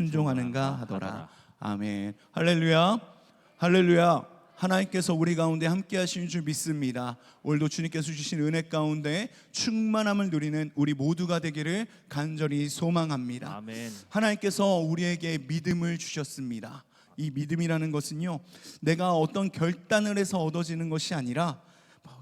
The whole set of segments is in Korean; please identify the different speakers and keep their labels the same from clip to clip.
Speaker 1: 순종하는가 하더라. 아멘. 할렐루야. 할렐루야. 하나님께서 우리 가운데 함께 하시는 줄 믿습니다. 오늘도 주님께서 주신 은혜 가운데 충만함을 누리는 우리 모두가 되기를 간절히 소망합니다.
Speaker 2: 아멘.
Speaker 1: 하나님께서 우리에게 믿음을 주셨습니다. 이 믿음이라는 것은요, 내가 어떤 결단을 해서 얻어지는 것이 아니라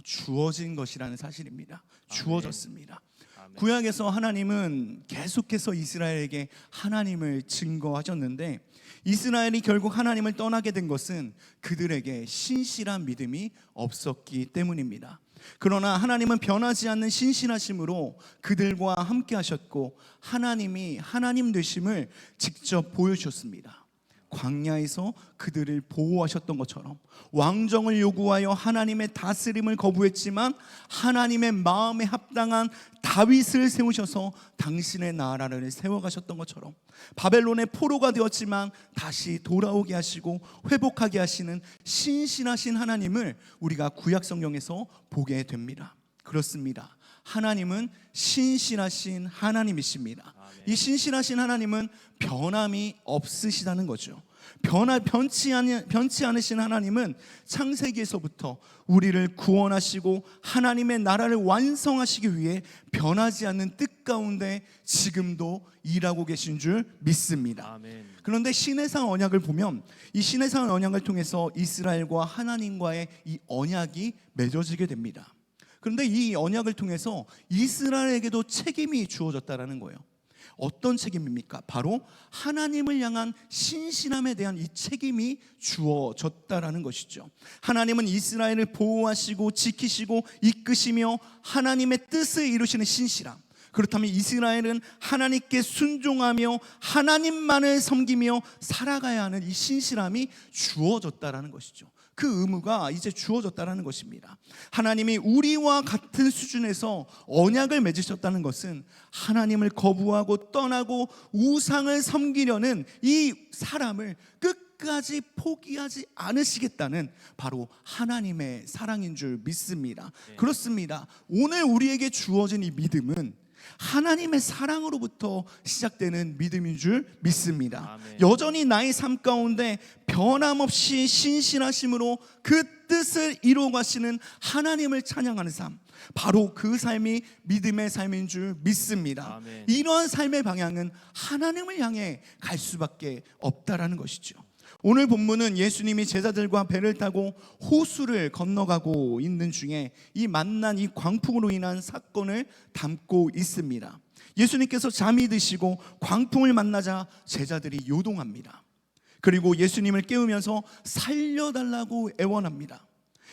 Speaker 1: 주어진 것이라는 사실입니다. 주어졌습니다.
Speaker 2: 아멘.
Speaker 1: 구약에서 하나님은 계속해서 이스라엘에게 하나님을 증거하셨는데, 이스라엘이 결국 하나님을 떠나게 된 것은 그들에게 신실한 믿음이 없었기 때문입니다. 그러나 하나님은 변하지 않는 신실하심으로 그들과 함께 하셨고, 하나님이 하나님 되심을 직접 보여주셨습니다. 광야에서 그들을 보호하셨던 것처럼 왕정을 요구하여 하나님의 다스림을 거부했지만 하나님의 마음에 합당한 다윗을 세우셔서 당신의 나라를 세워가셨던 것처럼 바벨론의 포로가 되었지만 다시 돌아오게 하시고 회복하게 하시는 신실하신 하나님을 우리가 구약 성경에서 보게 됩니다. 그렇습니다. 하나님은 신실하신 하나님이십니다. 이 신실하신 하나님은 변함이 없으시다는 거죠. 변치 않으신 하나님은 창세기에서부터 우리를 구원하시고 하나님의 나라를 완성하시기 위해 변하지 않는 뜻 가운데 지금도 일하고 계신 줄 믿습니다.
Speaker 2: 아멘.
Speaker 1: 그런데 시내산 언약을 보면 이 시내산 언약을 통해서 이스라엘과 하나님과의 이 언약이 맺어지게 됩니다. 그런데 이 언약을 통해서 이스라엘에게도 책임이 주어졌다는 거예요. 어떤 책임입니까? 바로 하나님을 향한 신실함에 대한 이 책임이 주어졌다라는 것이죠. 하나님은 이스라엘을 보호하시고 지키시고 이끄시며 하나님의 뜻을 이루시는 신실함. 그렇다면 이스라엘은 하나님께 순종하며 하나님만을 섬기며 살아가야 하는 이 신실함이 주어졌다라는 것이죠. 그 의무가 이제 주어졌다는 것입니다. 하나님이 우리와 같은 수준에서 언약을 맺으셨다는 것은 하나님을 거부하고 떠나고 우상을 섬기려는 이 사람을 끝까지 포기하지 않으시겠다는 바로 하나님의 사랑인 줄 믿습니다. 그렇습니다. 오늘 우리에게 주어진 이 믿음은 하나님의 사랑으로부터 시작되는 믿음인 줄 믿습니다.
Speaker 2: 아멘.
Speaker 1: 여전히 나의 삶 가운데 변함없이 신실하심으로 그 뜻을 이루어 가시는 하나님을 찬양하는 삶, 바로 그 삶이 믿음의 삶인 줄 믿습니다.
Speaker 2: 아멘.
Speaker 1: 이러한 삶의 방향은 하나님을 향해 갈 수밖에 없다라는 것이죠. 오늘 본문은 예수님이 제자들과 배를 타고 호수를 건너가고 있는 중에 이 만난 이 광풍으로 인한 사건을 담고 있습니다. 예수님께서 잠이 드시고 광풍을 만나자 제자들이 요동합니다. 그리고 예수님을 깨우면서 살려달라고 애원합니다.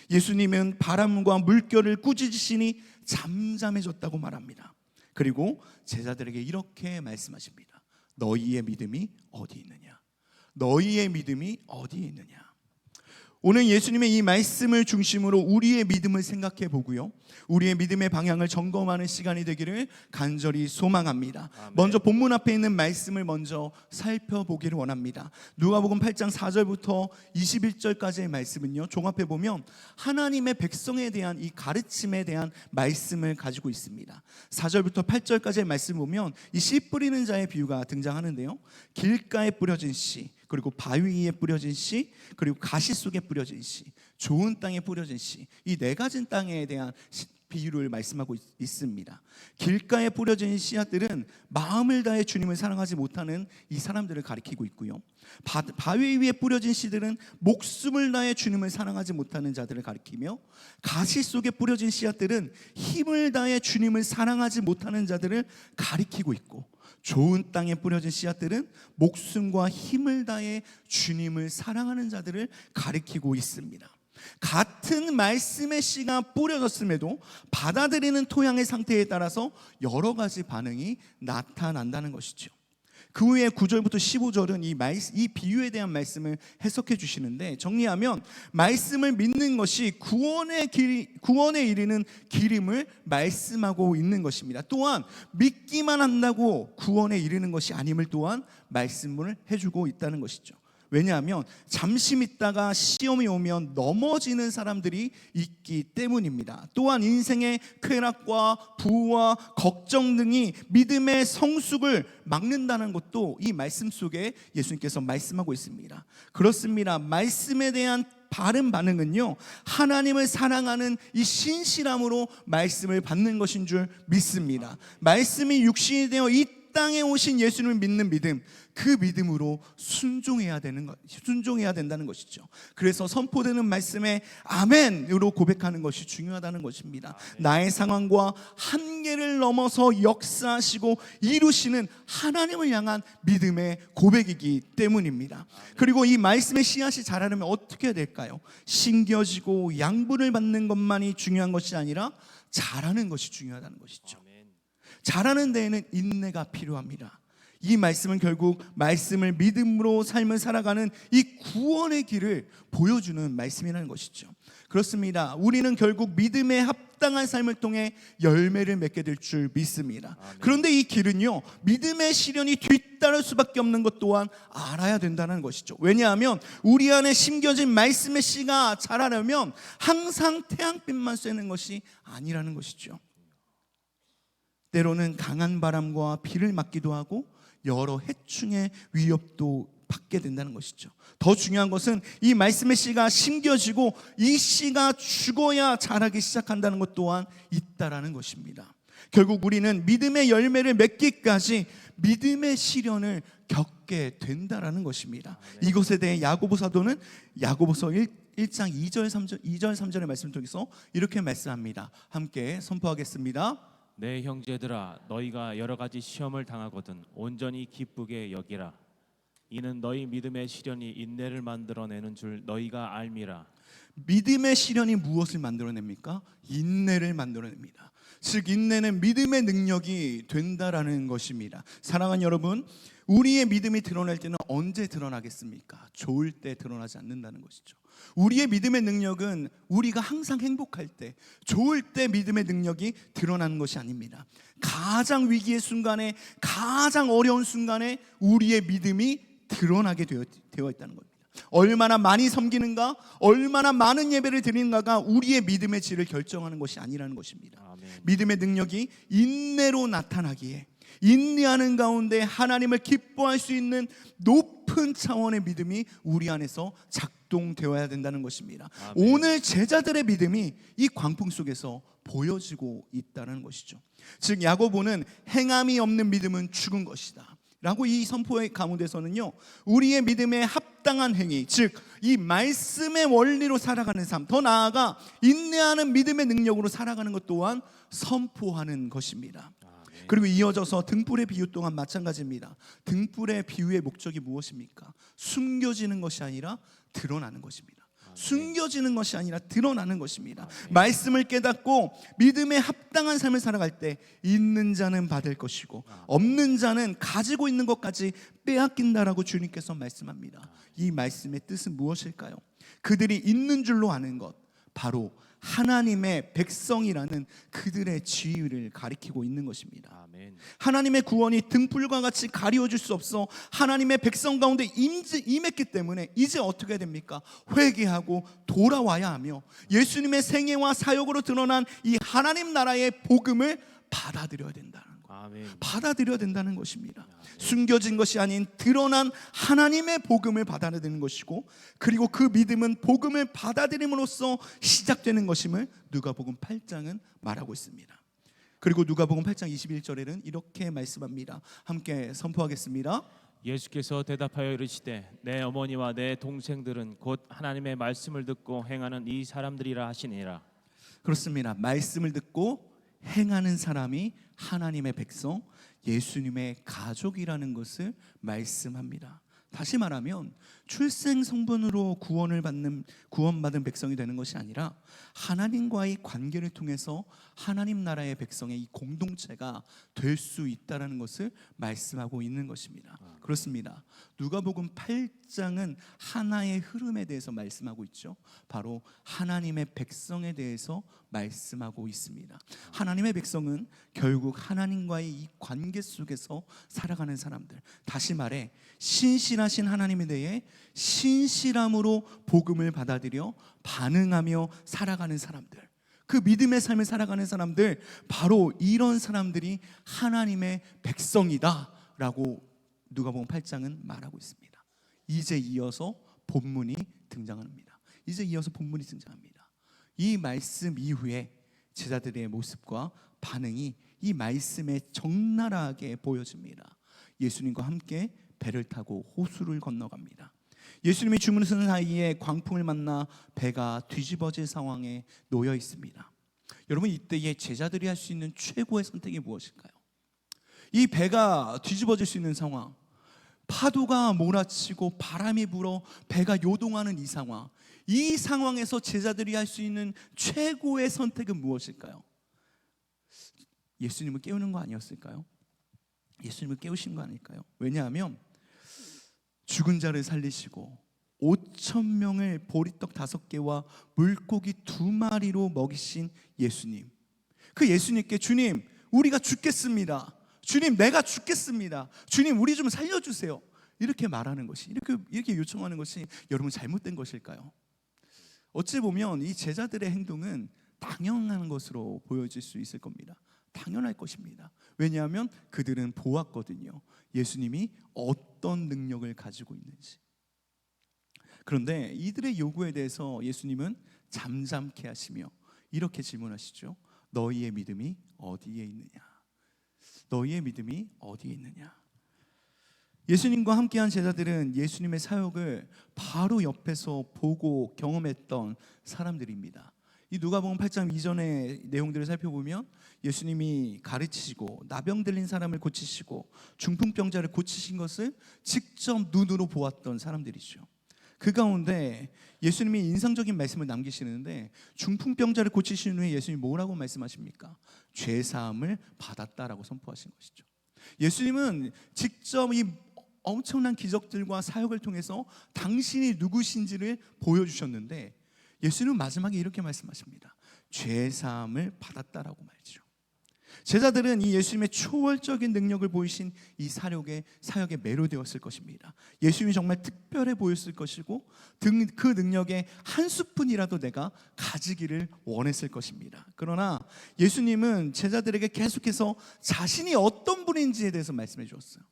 Speaker 1: 예수님은 바람과 물결을 꾸짖으시니 잠잠해졌다고 말합니다. 그리고 제자들에게 이렇게 말씀하십니다. 너희의 믿음이 어디 있느냐? 너희의 믿음이 어디에 있느냐? 오늘 예수님의 이 말씀을 중심으로 우리의 믿음을 생각해 보고요, 우리의 믿음의 방향을 점검하는 시간이 되기를 간절히 소망합니다.
Speaker 2: 아멘.
Speaker 1: 먼저 본문 앞에 있는 말씀을 먼저 살펴보기를 원합니다. 누가복음 8장 4절부터 21절까지의 말씀은요, 종합해 보면 하나님의 백성에 대한 이 가르침에 대한 말씀을 가지고 있습니다. 4절부터 8절까지의 말씀 보면 이 씨 뿌리는 자의 비유가 등장하는데요, 길가에 뿌려진 씨, 그리고 바위 위에 뿌려진 씨, 그리고 가시 속에 뿌려진 씨, 좋은 땅에 뿌려진 씨, 이 네 가지 땅에 대한 비유를 말씀하고 있습니다. 길가에 뿌려진 씨앗들은 마음을 다해 주님을 사랑하지 못하는 이 사람들을 가리키고 있고요, 바위 위에 뿌려진 씨들은 목숨을 다해 주님을 사랑하지 못하는 자들을 가리키며, 가시 속에 뿌려진 씨앗들은 힘을 다해 주님을 사랑하지 못하는 자들을 가리키고 있고, 좋은 땅에 뿌려진 씨앗들은 목숨과 힘을 다해 주님을 사랑하는 자들을 가리키고 있습니다. 같은 말씀의 씨가 뿌려졌음에도 받아들이는 토양의 상태에 따라서 여러 가지 반응이 나타난다는 것이죠. 그 후에 9절부터 15절은 이 비유에 대한 말씀을 해석해 주시는데, 정리하면 말씀을 믿는 것이 구원에 이르는 길임을 말씀하고 있는 것입니다. 또한 믿기만 한다고 구원에 이르는 것이 아님을 또한 말씀을 해주고 있다는 것이죠. 왜냐하면 잠시 있다가 시험이 오면 넘어지는 사람들이 있기 때문입니다. 또한 인생의 쾌락과 부와 걱정 등이 믿음의 성숙을 막는다는 것도 이 말씀 속에 예수님께서 말씀하고 있습니다. 그렇습니다. 말씀에 대한 바른 반응은요, 하나님을 사랑하는 이 신실함으로 말씀을 받는 것인 줄 믿습니다. 말씀이 육신이 되어 이 땅에 오신 예수님을 믿는 믿음, 그 믿음으로 순종해야 된다는 것이죠. 그래서 선포되는 말씀에 아멘으로 고백하는 것이 중요하다는 것입니다. 나의 상황과 한계를 넘어서 역사하시고 이루시는 하나님을 향한 믿음의 고백이기 때문입니다. 그리고 이 말씀의 씨앗이 자라려면 어떻게 해야 될까요? 심겨지고 양분을 받는 것만이 중요한 것이 아니라 자라는 것이 중요하다는 것이죠. 자라는 데에는 인내가 필요합니다. 이 말씀은 결국 말씀을 믿음으로 삶을 살아가는 이 구원의 길을 보여주는 말씀이라는 것이죠. 그렇습니다. 우리는 결국 믿음에 합당한 삶을 통해 열매를 맺게 될 줄 믿습니다. 그런데 이 길은요, 믿음의 시련이 뒤따를 수밖에 없는 것 또한 알아야 된다는 것이죠. 왜냐하면 우리 안에 심겨진 말씀의 씨가 자라려면 항상 태양빛만 쐬는 것이 아니라는 것이죠. 때로는 강한 바람과 비를 맞기도 하고 여러 해충의 위협도 받게 된다는 것이죠. 더 중요한 것은 이 말씀의 씨가 심겨지고 이 씨가 죽어야 자라기 시작한다는 것 또한 있다라는 것입니다. 결국 우리는 믿음의 열매를 맺기까지 믿음의 시련을 겪게 된다라는 것입니다. 이것에 대해 야고보 사도는 야고보서 1장 2절 3절의 말씀을 통해서 이렇게 말씀합니다. 함께 선포하겠습니다.
Speaker 2: 내 형제들아, 너희가 여러 가지 시험을 당하거든 온전히 기쁘게 여기라. 이는 너희 믿음의 시련이 인내를 만들어내는 줄 너희가 알미라.
Speaker 1: 믿음의 시련이 무엇을 만들어냅니까? 인내를 만들어냅니다. 즉 인내는 믿음의 능력이 된다라는 것입니다. 사랑하는 여러분, 우리의 믿음이 드러날 때는 언제 드러나겠습니까? 좋을 때 드러나지 않는다는 것이죠. 우리의 믿음의 능력은 우리가 항상 행복할 때, 좋을 때 믿음의 능력이 드러나는 것이 아닙니다. 가장 위기의 순간에, 가장 어려운 순간에 우리의 믿음이 드러나게 되어 있다는 겁니다. 얼마나 많이 섬기는가, 얼마나 많은 예배를 드리는가가 우리의 믿음의 질을 결정하는 것이 아니라는 것입니다.
Speaker 2: 아멘.
Speaker 1: 믿음의 능력이 인내로 나타나기에, 인내하는 가운데 하나님을 기뻐할 수 있는 높은 차원의 믿음이 우리 안에서 작동되어야 된다는 것입니다.
Speaker 2: 아멘.
Speaker 1: 오늘 제자들의 믿음이 이 광풍 속에서 보여지고 있다는 것이죠. 즉 야고보는 행함이 없는 믿음은 죽은 것이다 라고 이 선포의 가운데서는요, 우리의 믿음에 합당한 행위, 즉 이 말씀의 원리로 살아가는 삶, 더 나아가 인내하는 믿음의 능력으로 살아가는 것 또한 선포하는 것입니다. 그리고 이어져서 등불의 비유 또한 마찬가지입니다. 등불의 비유의 목적이 무엇입니까? 숨겨지는 것이 아니라 드러나는 것입니다. 숨겨지는 것이 아니라 드러나는 것입니다. 말씀을 깨닫고 믿음에 합당한 삶을 살아갈 때 있는 자는 받을 것이고 없는 자는 가지고 있는 것까지 빼앗긴다라고 주님께서 말씀합니다. 이 말씀의 뜻은 무엇일까요? 그들이 있는 줄로 아는 것, 바로 하나님의 백성이라는 그들의 지위를 가리키고 있는 것입니다.
Speaker 2: 아멘.
Speaker 1: 하나님의 구원이 등불과 같이 가리워질 수 없어 하나님의 백성 가운데 임했기 때문에 이제 어떻게 됩니까? 회개하고 돌아와야 하며 예수님의 생애와 사역으로 드러난 이 하나님 나라의 복음을 받아들여야 된다는 것.
Speaker 2: 아멘.
Speaker 1: 받아들여야 된다는 것입니다. 숨겨진 것이 아닌 드러난 하나님의 복음을 받아들이는 것이고, 그리고 그 믿음은 복음을 받아들임으로써 시작되는 것임을 누가복음 8장은 말하고 있습니다. 그리고 누가복음 8장 21절에는 이렇게 말씀합니다. 함께 선포하겠습니다.
Speaker 2: 예수께서 대답하여 이르시되 내 어머니와 내 동생들은 곧 하나님의 말씀을 듣고 행하는 이 사람들이라 하시니라.
Speaker 1: 그렇습니다. 말씀을 듣고 행하는 사람이 하나님의 백성, 예수님의 가족이라는 것을 말씀합니다. 다시 말하면 출생 성분으로 구원받은 백성이 되는 것이 아니라 하나님과의 관계를 통해서 하나님 나라의 백성의 이 공동체가 될 수 있다는 것을 말씀하고 있는 것입니다. 그렇습니다. 누가복음 8장은 하나의 흐름에 대해서 말씀하고 있죠. 바로 하나님의 백성에 대해서 말씀하고 있습니다. 하나님의 백성은 결국 하나님과의 이 관계 속에서 살아가는 사람들, 다시 말해 신실하신 하나님에 대해 신실함으로 복음을 받아들여 반응하며 살아가는 사람들, 그 믿음의 삶을 살아가는 사람들, 바로 이런 사람들이 하나님의 백성이다 라고 누가복음 8장은 말하고 있습니다. 이제 이어서 본문이 등장합니다. 이제 이어서 본문이 등장합니다. 이 말씀 이후에 제자들의 모습과 반응이 이 말씀에 적나라하게 보여집니다. 예수님과 함께 배를 타고 호수를 건너갑니다. 예수님이 주무시는 사이에 광풍을 만나 배가 뒤집어질 상황에 놓여 있습니다. 여러분, 이때에 제자들이 할 수 있는 최고의 선택이 무엇일까요? 이 배가 뒤집어질 수 있는 상황, 파도가 몰아치고 바람이 불어 배가 요동하는 이 상황, 이 상황에서 제자들이 할 수 있는 최고의 선택은 무엇일까요? 예수님을 깨우는 거 아니었을까요? 예수님을 깨우신 거 아닐까요? 왜냐하면 죽은 자를 살리시고 5,000명을 보리떡 5개와 물고기 2마리로 먹이신 예수님, 그 예수님께 주님, 우리가 죽겠습니다. 주님, 내가 죽겠습니다. 주님, 우리 좀 살려주세요. 이렇게 말하는 것이, 이렇게 요청하는 것이 여러분 잘못된 것일까요? 어찌 보면 이 제자들의 행동은 당연한 것으로 보여질 수 있을 겁니다. 당연할 것입니다. 왜냐하면 그들은 보았거든요. 예수님이 어떤 능력을 가지고 있는지. 그런데 이들의 요구에 대해서 예수님은 잠잠케 하시며 이렇게 질문하시죠. 너희의 믿음이 어디에 있느냐? 너희의 믿음이 어디에 있느냐? 예수님과 함께한 제자들은 예수님의 사역을 바로 옆에서 보고 경험했던 사람들입니다. 이 누가복음 8장 이전의 내용들을 살펴보면 예수님이 가르치시고 나병 들린 사람을 고치시고 중풍병자를 고치신 것을 직접 눈으로 보았던 사람들이죠. 그 가운데 예수님이 인상적인 말씀을 남기시는데, 중풍병자를 고치신 후에 예수님이 뭐라고 말씀하십니까? 죄사함을 받았다라고 선포하신 것이죠. 예수님은 직접 이 엄청난 기적들과 사역을 통해서 당신이 누구신지를 보여주셨는데, 예수님은 마지막에 이렇게 말씀하십니다. 죄사함을 받았다라고 말이죠. 제자들은 이 예수님의 초월적인 능력을 보이신 이 사역에 매료되었을 것입니다. 예수님이 정말 특별해 보였을 것이고 그 능력의 한 스푼이라도 내가 가지기를 원했을 것입니다. 그러나 예수님은 제자들에게 계속해서 자신이 어떤 분인지에 대해서 말씀해 주었어요.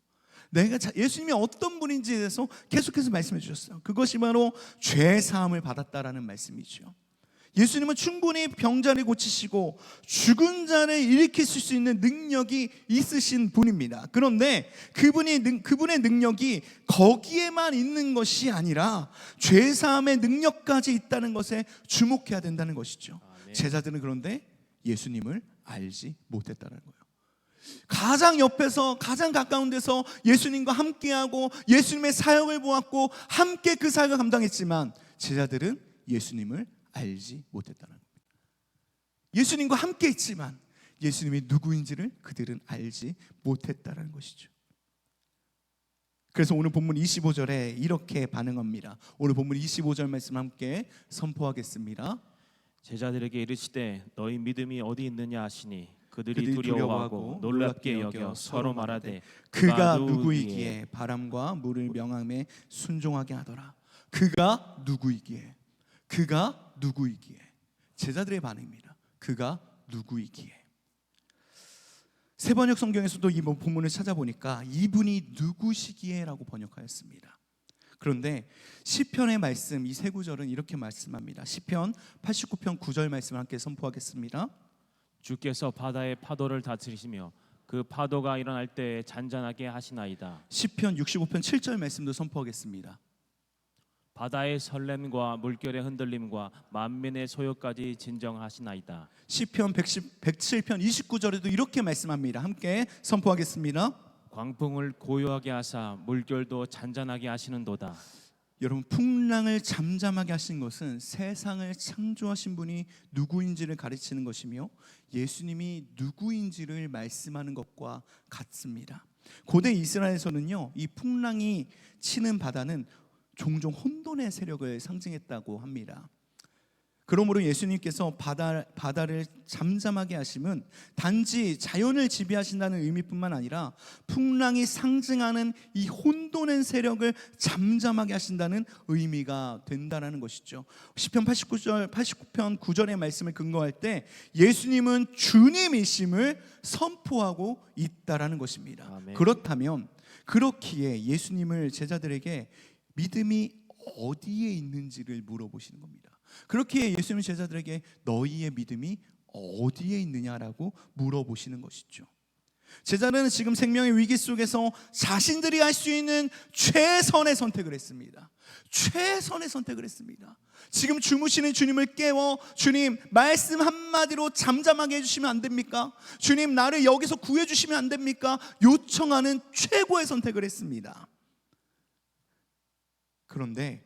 Speaker 1: 예수님이 어떤 분인지에 대해서 계속해서 말씀해 주셨어요. 그것이 바로 죄사함을 받았다라는 말씀이죠. 예수님은 충분히 병자를 고치시고 죽은 자를 일으키실 수 있는 능력이 있으신 분입니다. 그런데 그분의 능력이 거기에만 있는 것이 아니라 죄사함의 능력까지 있다는 것에 주목해야 된다는 것이죠. 제자들은 그런데 예수님을 알지 못했다는 거예요. 가장 옆에서, 가장 가까운 데서 예수님과 함께하고 예수님의 사역을 보았고 함께 그 사역을 감당했지만 제자들은 예수님을 알지 못했다는 겁니다. 예수님과 함께 있지만 예수님이 누구인지를 그들은 알지 못했다는 것이죠. 그래서 오늘 본문 25절에 이렇게 반응합니다. 오늘 본문 25절 말씀 함께 선포하겠습니다.
Speaker 2: 제자들에게 이르시되 너희 믿음이 어디 있느냐 하시니 그들이 두려워하고 놀랍게 여겨 서로 말하되
Speaker 1: 그가 누구이기에 바람과 물을 명함에 순종하게 하더라. 그가 누구이기에, 그가 누구이기에. 제자들의 반응입니다. 그가 누구이기에. 세번역 성경에서도 이 본문을 찾아보니까 이분이 누구시기에라고 번역하였습니다. 그런데 시편의 말씀 이 세 구절은 이렇게 말씀합니다. 시편 89편 9절 말씀을 함께 선포하겠습니다.
Speaker 2: 주께서 바다의 파도를 다스리시며 그 파도가 일어날 때 잔잔하게 하시나이다.
Speaker 1: 시편 65편 7절 말씀도 선포하겠습니다.
Speaker 2: 바다의 설렘과 물결의 흔들림과 만민의 소요까지 진정하시나이다.
Speaker 1: 시편 107편 29절에도 이렇게 말씀합니다. 함께 선포하겠습니다.
Speaker 2: 광풍을 고요하게 하사 물결도 잔잔하게 하시는도다.
Speaker 1: 여러분, 풍랑을 잠잠하게 하신 것은 세상을 창조하신 분이 누구인지를 가르치는 것이며 예수님이 누구인지를 말씀하는 것과 같습니다. 고대 이스라엘에서는요, 이 풍랑이 치는 바다는 종종 혼돈의 세력을 상징했다고 합니다. 그러므로 예수님께서 바다를 잠잠하게 하심은 단지 자연을 지배하신다는 의미뿐만 아니라 풍랑이 상징하는 이 혼돈의 세력을 잠잠하게 하신다는 의미가 된다는 것이죠. 시편 89편 9절의 말씀을 근거할 때 예수님은 주님이심을 선포하고 있다라는 것입니다.
Speaker 2: 아멘.
Speaker 1: 그렇다면 그렇기에 예수님을 제자들에게 믿음이 어디에 있는지를 물어보시는 겁니다. 그렇게 예수님은 제자들에게 너희의 믿음이 어디에 있느냐라고 물어보시는 것이죠. 제자들은 지금 생명의 위기 속에서 자신들이 할 수 있는 최선의 선택을 했습니다. 최선의 선택을 했습니다. 지금 주무시는 주님을 깨워 주님 말씀 한마디로 잠잠하게 해주시면 안 됩니까? 주님 나를 여기서 구해주시면 안 됩니까? 요청하는 최고의 선택을 했습니다. 그런데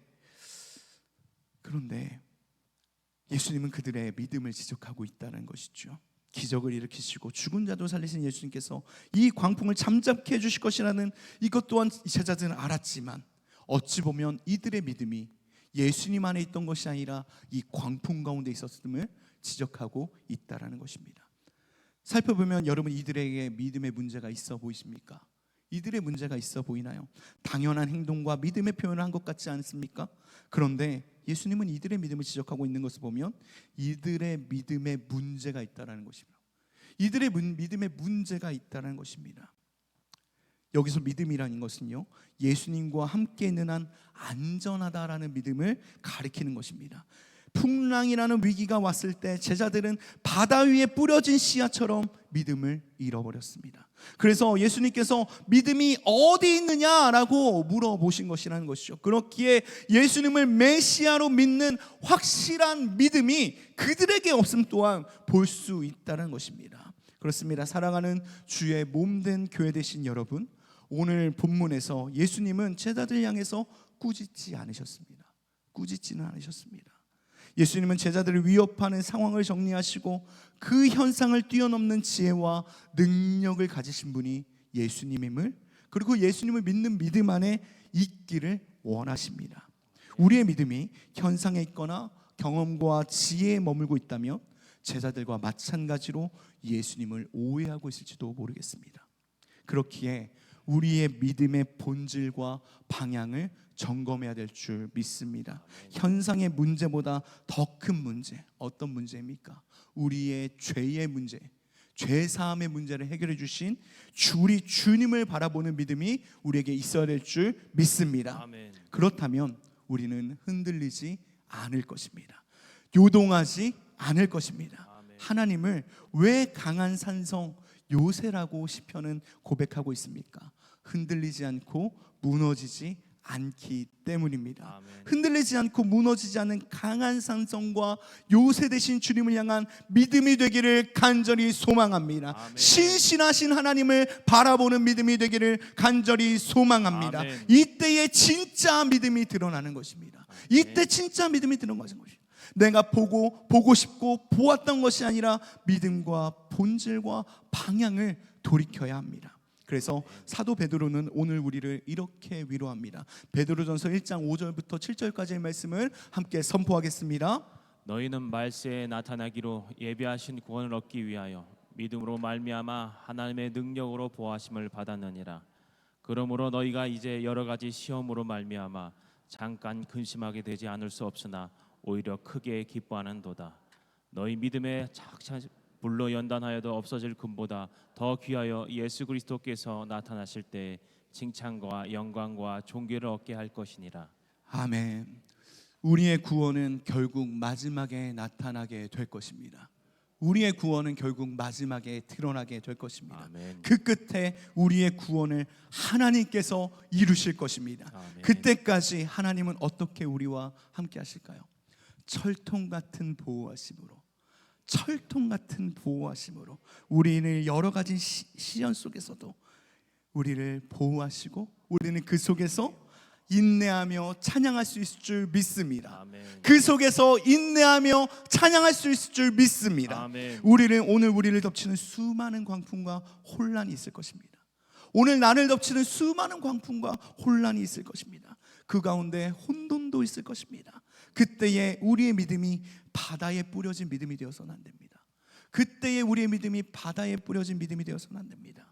Speaker 1: 예수님은 그들의 믿음을 지적하고 있다는 것이죠. 기적을 일으키시고 죽은 자도 살리신 예수님께서 이 광풍을 잠잠케 해주실 것이라는 이것 또한 제자들은 알았지만 어찌 보면 이들의 믿음이 예수님 안에 있던 것이 아니라 이 광풍 가운데 있었음을 지적하고 있다는 것입니다. 살펴보면 여러분 이들에게 믿음의 문제가 있어 보이십니까? 이들의 문제가 있어 보이나요? 당연한 행동과 믿음의 표현을 한 것 같지 않습니까? 그런데 예수님은 이들의 믿음을 지적하고 있는 것을 보면 이들의 믿음에 문제가 있다는 것입니다. 이들의 믿음에 문제가 있다는 것입니다. 여기서 믿음이라는 것은요, 예수님과 함께 있는 한 안전하다라는 믿음을 가리키는 것입니다. 풍랑이라는 위기가 왔을 때 제자들은 바다 위에 뿌려진 씨앗처럼 믿음을 잃어버렸습니다. 그래서 예수님께서 믿음이 어디 있느냐라고 물어보신 것이라는 것이죠. 그렇기에 예수님을 메시아로 믿는 확실한 믿음이 그들에게 없음 또한 볼 수 있다는 것입니다. 그렇습니다. 사랑하는 주의 몸된 교회 되신 여러분, 오늘 본문에서 예수님은 제자들 향해서 꾸짖지 않으셨습니다. 꾸짖지는 않으셨습니다. 예수님은 제자들을 위협하는 상황을 정리하시고 그 현상을 뛰어넘는 지혜와 능력을 가지신 분이 예수님임을, 그리고 예수님을 믿는 믿음 안에 있기를 원하십니다. 우리의 믿음이 현상에 있거나 경험과 지혜에 머물고 있다면 제자들과 마찬가지로 예수님을 오해하고 있을지도 모르겠습니다. 그렇기에 우리의 믿음의 본질과 방향을 점검해야 될 줄 믿습니다. 현상의 문제보다 더 큰 문제, 어떤 문제입니까? 우리의 죄의 문제, 죄사함의 문제를 해결해 주신 우리 주님을 바라보는 믿음이 우리에게 있어야 될 줄 믿습니다.
Speaker 2: 아멘.
Speaker 1: 그렇다면 우리는 흔들리지 않을 것입니다. 요동하지 않을 것입니다.
Speaker 2: 아멘.
Speaker 1: 하나님을 왜 강한 산성 요새라고 시편은 고백하고 있습니까? 흔들리지 않고 무너지지 않기 때문입니다.
Speaker 2: 아멘.
Speaker 1: 흔들리지 않고 무너지지 않는 강한 산성과 요새 되신 주님을 향한 믿음이 되기를 간절히 소망합니다.
Speaker 2: 아멘.
Speaker 1: 신실하신 하나님을 바라보는 믿음이 되기를 간절히 소망합니다.
Speaker 2: 아멘.
Speaker 1: 이때에 진짜 믿음이 드러나는 것입니다. 이때 진짜 믿음이 드러나는 것입니다. 내가 보고 싶고 보았던 것이 아니라 믿음과 본질과 방향을 돌이켜야 합니다. 그래서 사도 베드로는 오늘 우리를 이렇게 위로합니다. 베드로전서 1장 5절부터 7절까지의 말씀을 함께 선포하겠습니다.
Speaker 2: 너희는 말세에 나타나기로 예비하신 구원을 얻기 위하여 믿음으로 말미암아 하나님의 능력으로 보호하심을 받았느니라. 그러므로 너희가 이제 여러 가지 시험으로 말미암아 잠깐 근심하게 되지 않을 수 없으나 오히려 크게 기뻐하는도다. 너희 믿음에 착착 불로 연단하여도 없어질 금보다 더 귀하여 예수 그리스도께서 나타나실 때 칭찬과 영광과 존귀를 얻게 할 것이니라.
Speaker 1: 아멘. 우리의 구원은 결국 마지막에 나타나게 될 것입니다. 우리의 구원은 결국 마지막에 드러나게 될 것입니다.
Speaker 2: 아멘.
Speaker 1: 그 끝에 우리의 구원을 하나님께서 이루실 것입니다.
Speaker 2: 아멘.
Speaker 1: 그때까지 하나님은 어떻게 우리와 함께 하실까요? 철통 같은 보호하심으로, 철통 같은 보호하심으로 우리는 여러 가지 시련 속에서도 우리를 보호하시고 우리는 그 속에서 인내하며 찬양할 수 있을 줄 믿습니다.
Speaker 2: 아멘.
Speaker 1: 그 속에서 인내하며 찬양할 수 있을 줄 믿습니다.
Speaker 2: 아멘.
Speaker 1: 오늘 우리를 덮치는 수많은 광풍과 혼란이 있을 것입니다. 오늘 나를 덮치는 수많은 광풍과 혼란이 있을 것입니다. 그 가운데 혼돈도 있을 것입니다. 그때에 우리의 믿음이 바다에 뿌려진 믿음이 되어서는 안 됩니다. 그때에 우리의 믿음이 바다에 뿌려진 믿음이 되어서는 안 됩니다.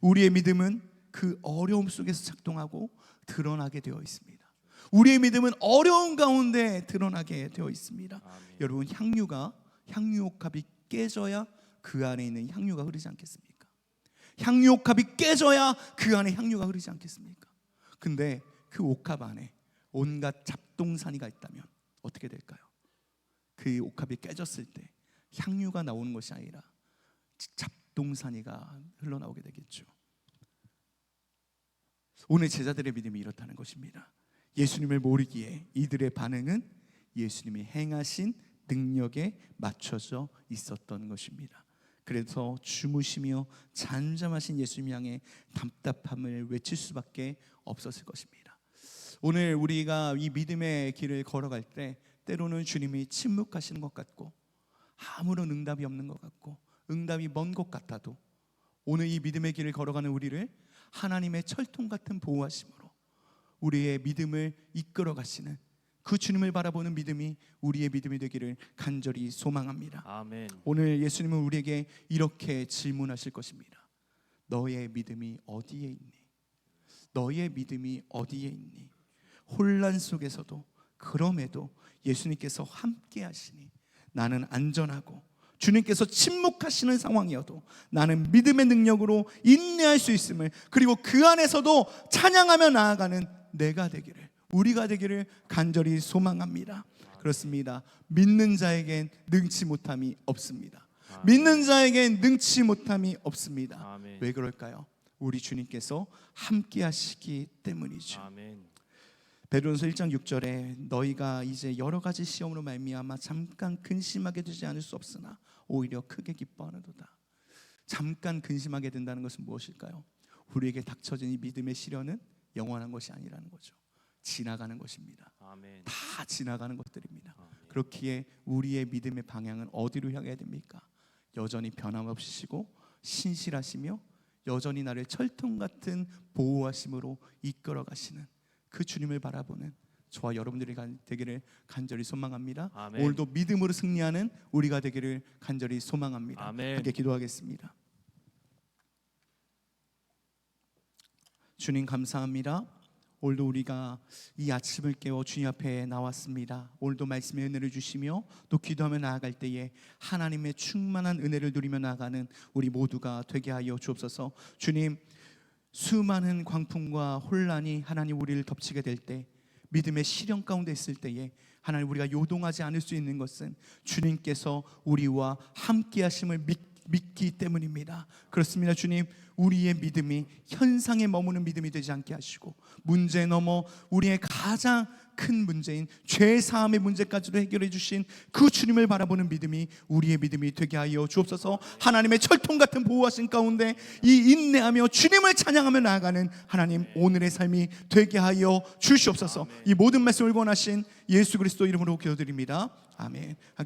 Speaker 1: 우리의 믿음은 그 어려움 속에서 작동하고 드러나게 되어 있습니다. 우리의 믿음은 어려운 가운데 드러나게 되어 있습니다.
Speaker 2: 아멘.
Speaker 1: 여러분, 향유옥합이 깨져야 그 안에 있는 향유가 흐르지 않겠습니까? 향유옥합이 깨져야 그 안에 향유가 흐르지 않겠습니까? 근데 그 옥합 안에 온갖 잡동사니가 있다면 어떻게 될까요? 그 옥합이 깨졌을 때 향유가 나오는 것이 아니라 잡동사니가 흘러나오게 되겠죠. 오늘 제자들의 믿음이 이렇다는 것입니다. 예수님을 모르기에 이들의 반응은 예수님이 행하신 능력에 맞춰져 있었던 것입니다. 그래서 주무시며 잠잠하신 예수님 향해 답답함을 외칠 수밖에 없었을 것입니다. 오늘 우리가 이 믿음의 길을 걸어갈 때 때로는 주님이 침묵하시는 것 같고 아무런 응답이 없는 것 같고 응답이 먼 것 같아도 오늘 이 믿음의 길을 걸어가는 우리를 하나님의 철통 같은 보호하심으로 우리의 믿음을 이끌어 가시는 그 주님을 바라보는 믿음이 우리의 믿음이 되기를 간절히 소망합니다.
Speaker 2: 아멘.
Speaker 1: 오늘 예수님은 우리에게 이렇게 질문하실 것입니다. 너의 믿음이 어디에 있니? 너의 믿음이 어디에 있니? 혼란 속에서도 그럼에도 예수님께서 함께 하시니 나는 안전하고 주님께서 침묵하시는 상황이어도 나는 믿음의 능력으로 인내할 수 있음을, 그리고 그 안에서도 찬양하며 나아가는 내가 되기를, 우리가 되기를 간절히 소망합니다. 그렇습니다. 믿는 자에겐 능치 못함이 없습니다. 믿는 자에겐 능치 못함이 없습니다.
Speaker 2: 아멘.
Speaker 1: 왜 그럴까요? 우리 주님께서 함께 하시기 때문이죠.
Speaker 2: 아멘.
Speaker 1: 베드로전서 1장 6절에 너희가 이제 여러 가지 시험으로 말미암아 잠깐 근심하게 되지 않을 수 없으나 오히려 크게 기뻐하는도다. 잠깐 근심하게 된다는 것은 무엇일까요? 우리에게 닥쳐진 이 믿음의 시련은 영원한 것이 아니라는 거죠. 지나가는 것입니다.
Speaker 2: 아멘.
Speaker 1: 다 지나가는 것들입니다.
Speaker 2: 아멘.
Speaker 1: 그렇기에 우리의 믿음의 방향은 어디로 향해야 됩니까? 여전히 변함없으시고 신실하시며 여전히 나를 철통 같은 보호하심으로 이끌어 가시는 그 주님을 바라보는 저와 여러분들이 되기를 간절히 소망합니다.
Speaker 2: 아멘.
Speaker 1: 오늘도 믿음으로 승리하는 우리가 되기를 간절히 소망합니다.
Speaker 2: 아멘.
Speaker 1: 함께 기도하겠습니다. 주님 감사합니다. 오늘도 우리가 이 아침을 깨워 주님 앞에 나왔습니다. 오늘도 말씀의 은혜를 주시며 또 기도하며 나아갈 때에 하나님의 충만한 은혜를 누리며 나아가는 우리 모두가 되게 하여 주옵소서. 주님, 수많은 광풍과 혼란이 하나님 우리를 덮치게 될 때, 믿음의 시련 가운데 있을 때에 하나님 우리가 요동하지 않을 수 있는 것은 주님께서 우리와 함께 하심을 믿기 때문입니다. 그렇습니다. 주님, 우리의 믿음이 현상에 머무는 믿음이 되지 않게 하시고 문제 넘어 우리의 가장 큰 문제인 죄사함의 문제까지도 해결해 주신 그 주님을 바라보는 믿음이 우리의 믿음이 되게 하여 주옵소서. 하나님의 철통 같은 보호하신 가운데 이 인내하며 주님을 찬양하며 나아가는 하나님 오늘의 삶이 되게 하여 주시옵소서. 이 모든 말씀을 원하신 예수 그리스도 이름으로 기도드립니다. 아멘. 함께